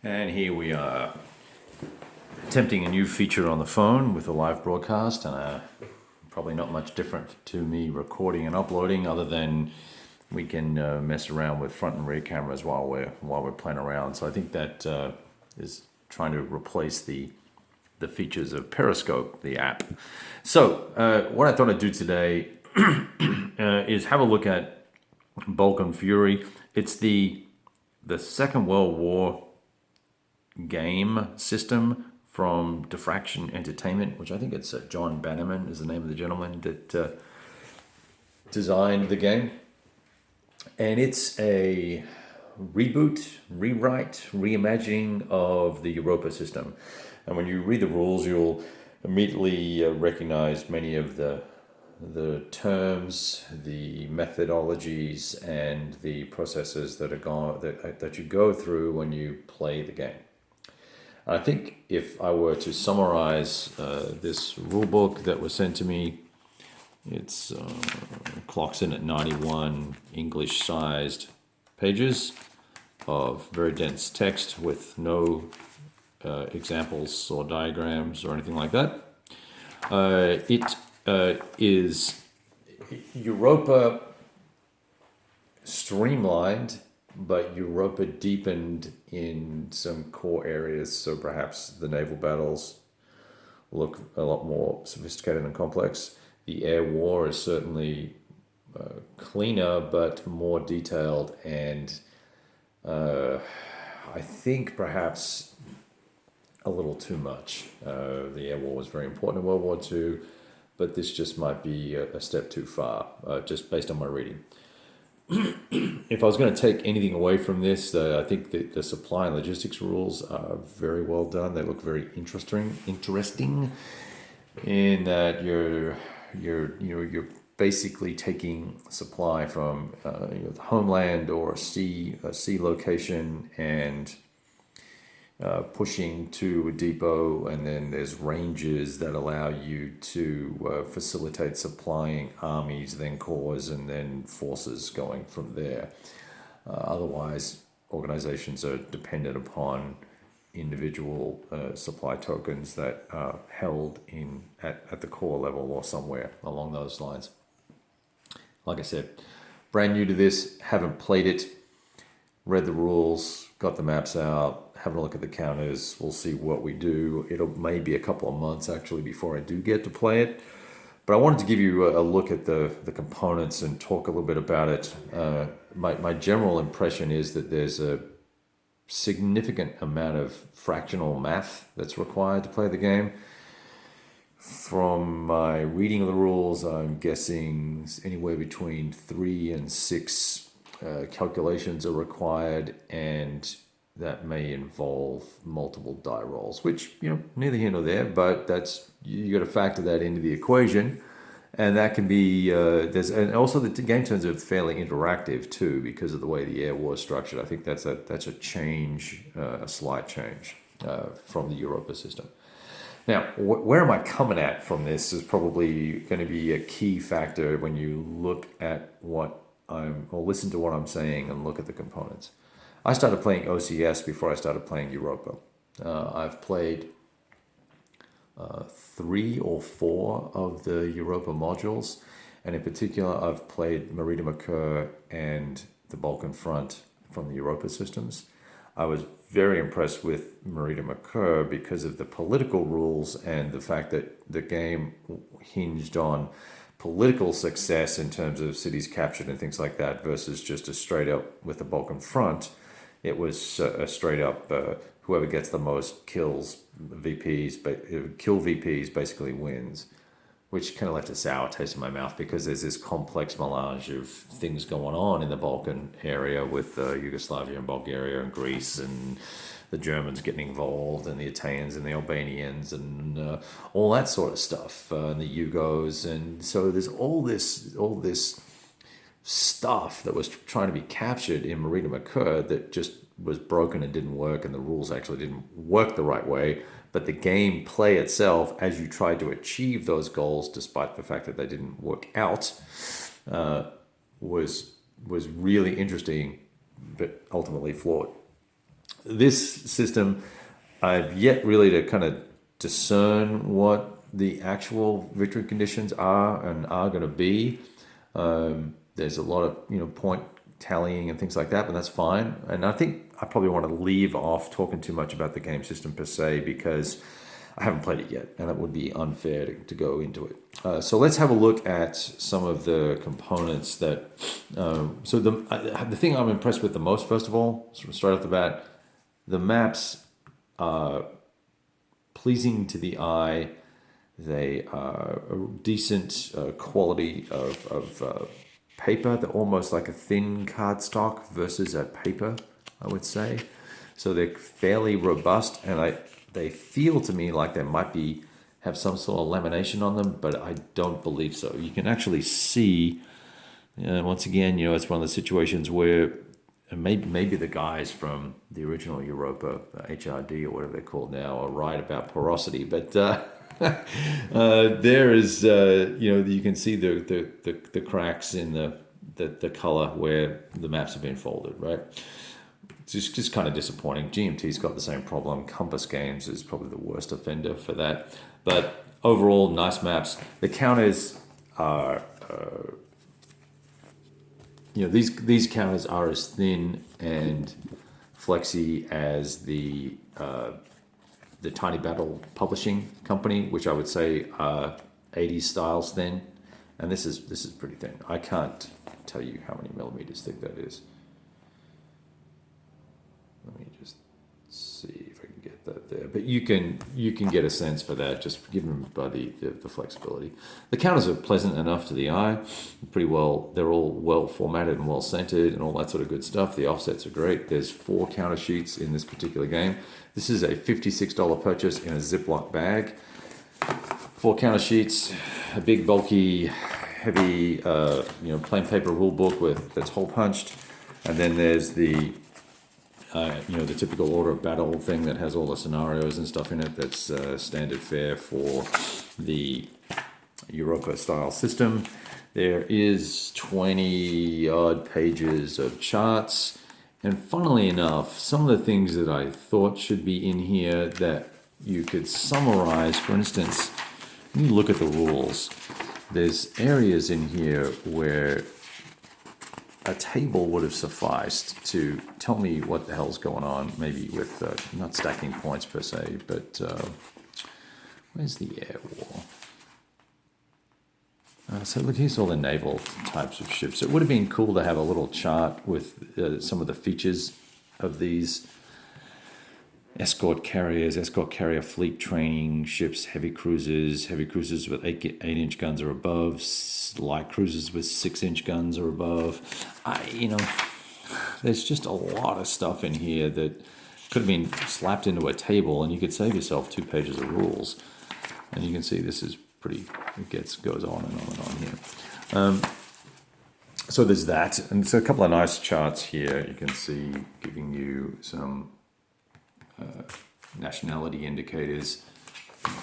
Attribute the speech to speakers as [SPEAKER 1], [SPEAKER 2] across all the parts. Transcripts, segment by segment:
[SPEAKER 1] And here we are attempting a new feature on the phone with a live broadcast, and probably not much different to me recording and uploading, other than we can mess around with front and rear cameras while we're playing around. So I think that is trying to replace the features of Periscope, the app. So what I thought I'd do today is have a look at Balkan Fury. It's the Second World War game system from Diffraction Entertainment, which I think it's John Bannerman is the name of the gentleman that designed the game. And it's a reboot, rewrite, reimagining of the Europa system. And when you read the rules, you'll immediately recognize many of the terms, the methodologies, and the processes that you go through when you play the game. I think if I were to summarize this rule book that was sent to me, it's clocks in at 91 English-sized pages of very dense text with no examples or diagrams or anything like that. It is Europa streamlined, but Europa deepened in some core areas. So perhaps the naval battles look a lot more sophisticated and complex. The air war is certainly cleaner, but more detailed, and I think perhaps a little too much. The air war was very important in World War II, but this just might be a step too far, just based on my reading. If I was going to take anything away from this, I think that the supply and logistics rules are very well done. They look very interesting in that you're basically taking supply from the homeland or a sea location and pushing to a depot, and then there's ranges that allow you to facilitate supplying armies, then corps, and then forces going from there. Otherwise, organizations are dependent upon individual supply tokens that are held at the core level or somewhere along those lines. Like I said, brand new to this, haven't played it, read the rules, got the maps out, having a look at the counters. We'll see what we do. It'll maybe a couple of months actually before I do get to play it. But I wanted to give you a look at the components and talk a little bit about it. My general impression is that there's a significant amount of fractional math that's required to play the game. From my reading of the rules, I'm guessing anywhere between 3 and 6 calculations are required, and that may involve multiple die rolls, which, neither here nor there, but that's, you got to factor that into the equation. And that can be, and also the game turns out fairly interactive too, because of the way the air war is structured. I think that's a change, a slight change from the Europa system. Now, where am I coming at from this is probably going to be a key factor when you look at or listen to what I'm saying and look at the components. I started playing OCS before I started playing Europa. I've played 3 or 4 of the Europa modules, and in particular, I've played Merida Mercur and the Balkan Front from the Europa systems. I was very impressed with Merida Mercur because of the political rules and the fact that the game hinged on political success in terms of cities captured and things like that, versus just a straight up with the Balkan Front. It was a straight up whoever gets the most kill VPs basically wins, which kind of left a sour taste in my mouth because there's this complex melange of things going on in the Balkan area with Yugoslavia and Bulgaria and Greece, and the Germans getting involved, and the Italians and the Albanians, and all that sort of stuff, and the Yugos. And so there's all this stuff that was trying to be captured in Merida Mercur that just was broken and didn't work, and the rules actually didn't work the right way. But the game play itself, as you tried to achieve those goals, despite the fact that they didn't work out, was really interesting, but ultimately flawed. This system, I've yet really to kind of discern what the actual victory conditions are and are going to be. There's a lot of point tallying and things like that, but that's fine. And I think I probably want to leave off talking too much about the game system per se because I haven't played it yet, and it would be unfair to go into it. So let's have a look at some of the components that. So the thing I'm impressed with the most, first of all, sort of straight off the bat, the maps are pleasing to the eye. They are a decent quality of paper. They're almost like a thin cardstock versus a paper, I would say. So they're fairly robust, and they feel to me like they might have some sort of lamination on them, but I don't believe so. You can actually see, once again, it's one of the situations where maybe the guys from the original Europa, HRD or whatever they're called now, are right about porosity, but there is, you can see the cracks in the color where the maps have been folded, right? It's just kind of disappointing. GMT's got the same problem. Compass Games is probably the worst offender for that. But overall, nice maps. The counters are, these counters are as thin and flexy as the Tiny Battle Publishing Company, which I would say are 80s styles thin. And this is pretty thin. I can't tell you how many millimeters thick that is. Let me just see if I can get that there. But you can get a sense for that just given by the flexibility. The counters are pleasant enough to the eye. Pretty well, they're all well formatted and well centered and all that sort of good stuff. The offsets are great. There's 4 counter sheets in this particular game. This is a $56 purchase in a Ziploc bag. 4 counter sheets, a big bulky, heavy, plain paper rule book that's hole punched, and then there's the the typical order of battle thing that has all the scenarios and stuff in it. That's standard fare for the Europa style system. There is 20 odd pages of charts, and funnily enough, some of the things that I thought should be in here that you could summarize. For instance, when you look at the rules, there's areas in here where a table would have sufficed to tell me what the hell's going on, maybe with not stacking points per se, but where's the air war? So look, here's all the naval types of ships. It would have been cool to have a little chart with some of the features of these escort carriers, escort carrier fleet training ships, heavy cruisers with 8-inch guns or above, light cruisers with 6-inch guns or above. There's just a lot of stuff in here that could have been slapped into a table, and you could save yourself 2 pages of rules. And you can see this is pretty. Goes on and on and on here. So there's that, and there's a couple of nice charts here. You can see giving you some nationality indicators.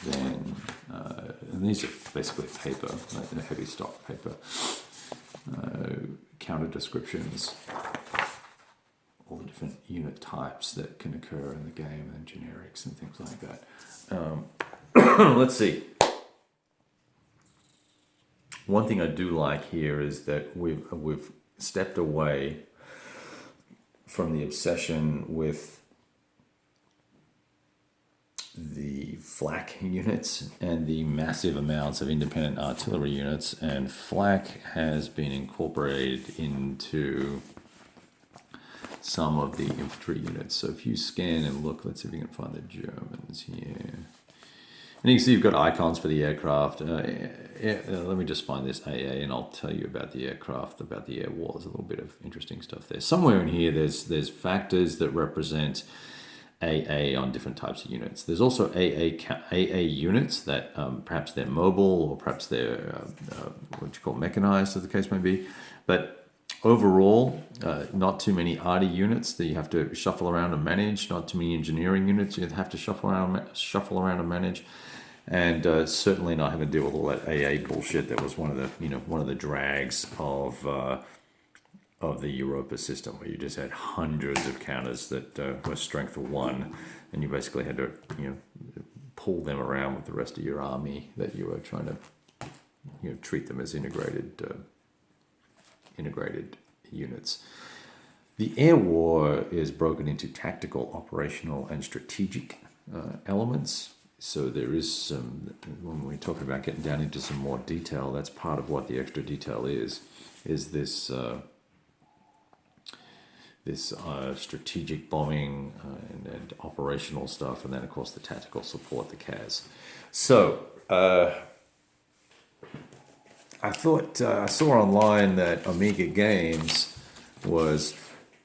[SPEAKER 1] Then and these are basically paper, like heavy stock paper. Counter descriptions, all the different unit types that can occur in the game, and generics and things like that. Let's see. One thing I do like here is that we've stepped away from the obsession with the flak units and the massive amounts of independent artillery units, and flak has been incorporated into some of the infantry units. So if you scan and look, let's see if we can find the Germans here. And you can see you've got icons for the aircraft. Let me just find this AA, and I'll tell you about the aircraft, about the air war. There's a little bit of interesting stuff there. Somewhere in here, there's factors that represent AA on different types of units. There's also AA units that perhaps they're mobile, or perhaps they're what you call mechanized, as the case may be. But overall, not too many ARTI units that you have to shuffle around and manage. Not too many engineering units you have to shuffle around and manage. And certainly not having to deal with all that AA bullshit that was one of the drags of of the Europa system, where you just had hundreds of counters that were strength of 1, and you basically had to pull them around with the rest of your army that you were trying to treat them as integrated units. The air war is broken into tactical, operational, and strategic elements. So there is some, when we're talking about getting down into some more detail, that's part of what the extra detail is this strategic bombing and operational stuff, and then of course the tactical support, the CAS. So I thought I saw online that Amiga Games was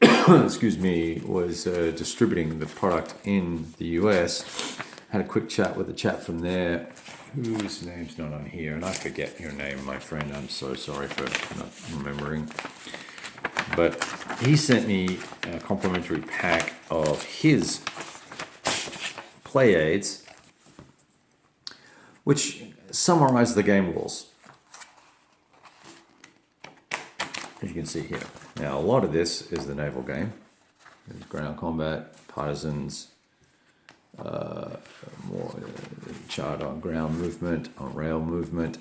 [SPEAKER 1] distributing the product in the US. Had a quick chat with a chap from there, whose name's not on here, and I forget your name, my friend. I'm so sorry for not remembering. But he sent me a complimentary pack of his play aids, which summarize the game rules, as you can see here. Now, a lot of this is the naval game. There's ground combat, partisans, more chart on ground movement, on rail movement.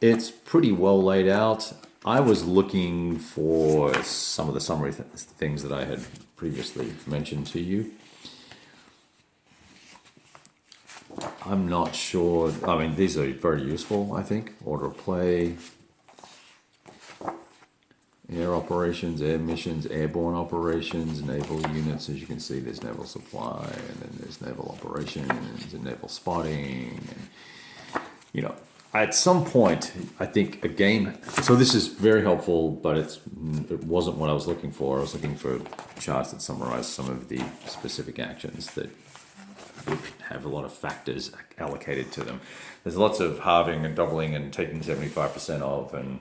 [SPEAKER 1] It's pretty well laid out. I was looking for some of the summary things that I had previously mentioned to you. I'm not sure. I mean, these are very useful, I think. Order of play, air operations, air missions, airborne operations, naval units. As you can see, there's naval supply, and then there's naval operations and naval spotting. And, at some point, I think a game. So this is very helpful, but it wasn't what I was looking for. I was looking for charts that summarize some of the specific actions that would have a lot of factors allocated to them. There's lots of halving and doubling and taking 75% of and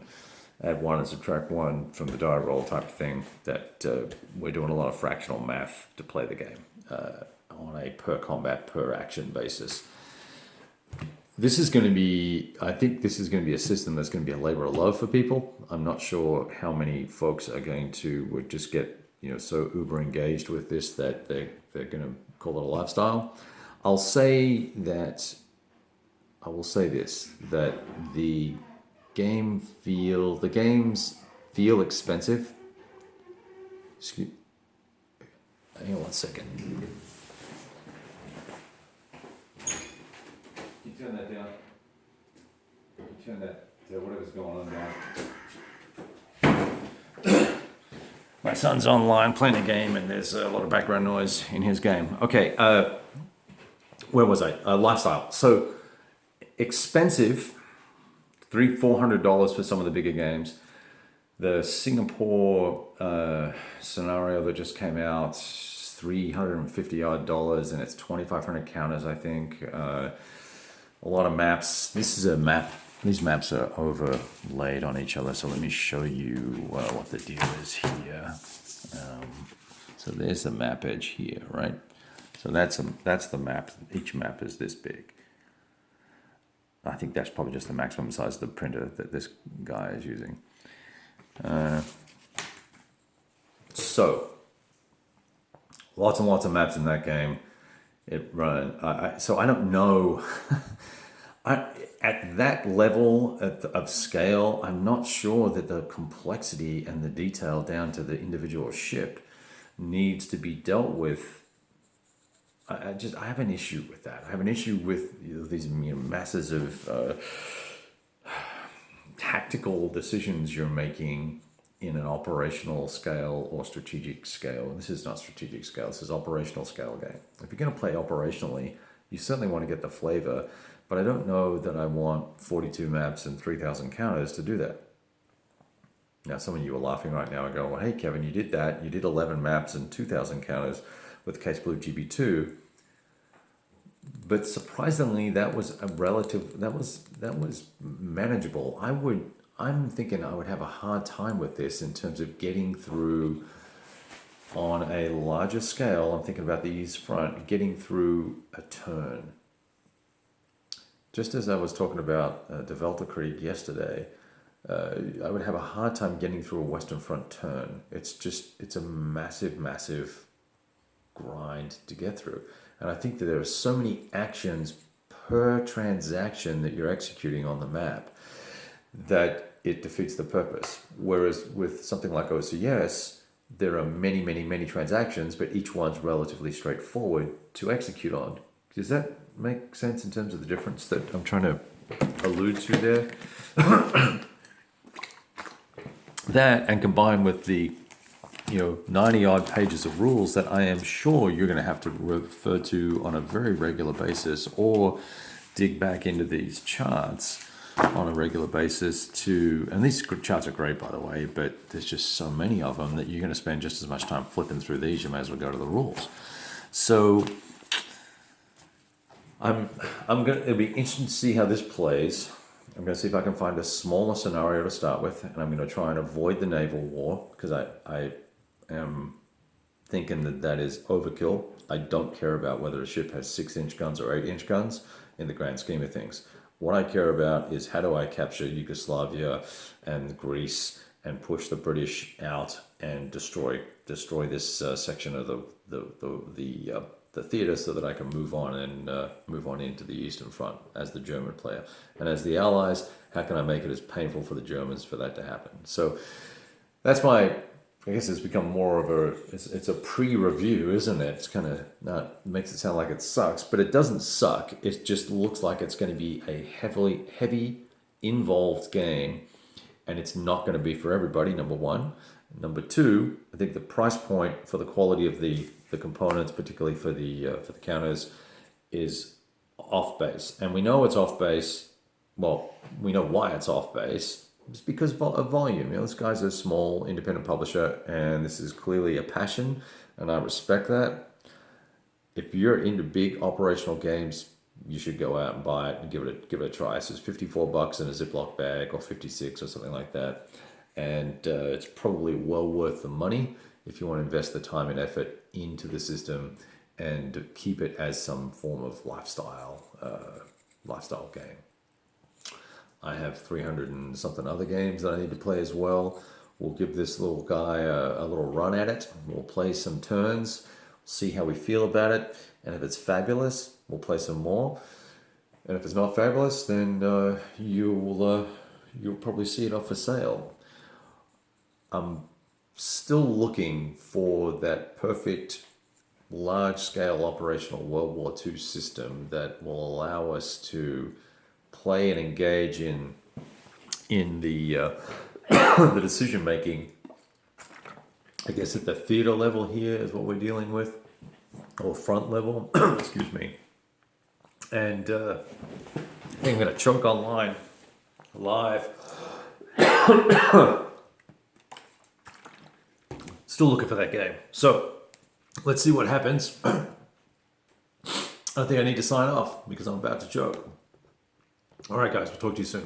[SPEAKER 1] add 1 and subtract 1 from the die roll type of thing that we're doing a lot of fractional math to play the game on a per combat, per action basis. This is going to be, I think this is going to be a system that's going to be a labor of love for people. I'm not sure how many folks are going to would just get so uber engaged with this that they're going to call it a lifestyle. I will say this, that the games feel expensive. Hang on 1 second. You turn that down. You turn that to whatever's going on down. My son's online playing a game, and there's a lot of background noise in his game. Okay, where was I? Lifestyle. So expensive, $300-$400 for some of the bigger games. The Singapore scenario that just came out, $350 odd, and it's 2,500 counters, I think. A lot of maps. This is a map. These maps are overlaid on each other. So let me show you what the deal is here. So there's the map edge here, right? So that's the map. Each map is this big. I think that's probably just the maximum size of the printer that this guy is using. So lots and lots of maps in that game. So I don't know. At that level of scale, I'm not sure that the complexity and the detail down to the individual ship needs to be dealt with. I have an issue with that. I have an issue with these masses of tactical decisions you're making in an operational scale or strategic scale. This is not strategic scale. This is operational scale game. If you're going to play operationally, you certainly want to get the flavor, but I don't know that I want 42 maps and 3,000 counters to do that. Now, some of you are laughing right now and go, well, hey, Kevin, you did that. You did 11 maps and 2,000 counters with Case Blue GB2. But surprisingly, that was manageable. I'm thinking I would have a hard time with this in terms of getting through on a larger scale. I'm thinking about the east front, getting through a turn. Just as I was talking about De Velta Creek yesterday, I would have a hard time getting through a Western Front turn. It's a massive, massive grind to get through. And I think that there are so many actions per transaction that you're executing on the map that it defeats the purpose. Whereas with something like OCS, there are many, many, many transactions, but each one's relatively straightforward to execute on. Does that make sense in terms of the difference that I'm trying to allude to there? That, and combined with the 90 odd pages of rules that I am sure you're going to have to refer to on a very regular basis, or dig back into these charts on a regular basis and these charts are great, by the way, but there's just so many of them that you're going to spend just as much time flipping through these. You may as well go to the rules. So it'll be interesting to see how this plays. I'm going to see if I can find a smaller scenario to start with, and I'm going to try and avoid the naval war, because I am thinking that is overkill. I don't care about whether a ship has 6-inch guns or 8-inch guns in the grand scheme of things. What I care about is how do I capture Yugoslavia and Greece and push the British out and destroy this section of the theater, so that I can move on into the Eastern Front as the German player. And as the Allies, how can I make it as painful for the Germans for that to happen? So that's I guess it's become more of it's a pre-review, isn't it? It's kind of not, makes it sound like it sucks, but it doesn't suck. It just looks like it's going to be a heavy, involved game, and it's not going to be for everybody, number one. Number two, I think the price point for the quality of the components, particularly for the counters, is off base. And we know it's off base. Well, we know why it's off base. It's because of volume. This guy's a small independent publisher, and this is clearly a passion, and I respect that. If you're into big operational games, you should go out and buy it and give it a try. So it's $54 in a Ziploc bag, or 56 or something like that, and it's probably well worth the money if you want to invest the time and effort into the system and keep it as some form of lifestyle game. I have 300 and something other games that I need to play as well. We'll give this little guy a little run at it. We'll play some turns, see how we feel about it, and if it's fabulous, we'll play some more. And if it's not fabulous, then you'll probably see it off for sale. I'm still looking for that perfect large-scale operational World War II system that will allow us to play and engage in the the decision making. I guess at the theater level here is what we're dealing with, or front level. Excuse me. And I think I'm going to choke online live. Still looking for that game. So let's see what happens. I think I need to sign off because I'm about to choke. All right, guys, we'll talk to you soon.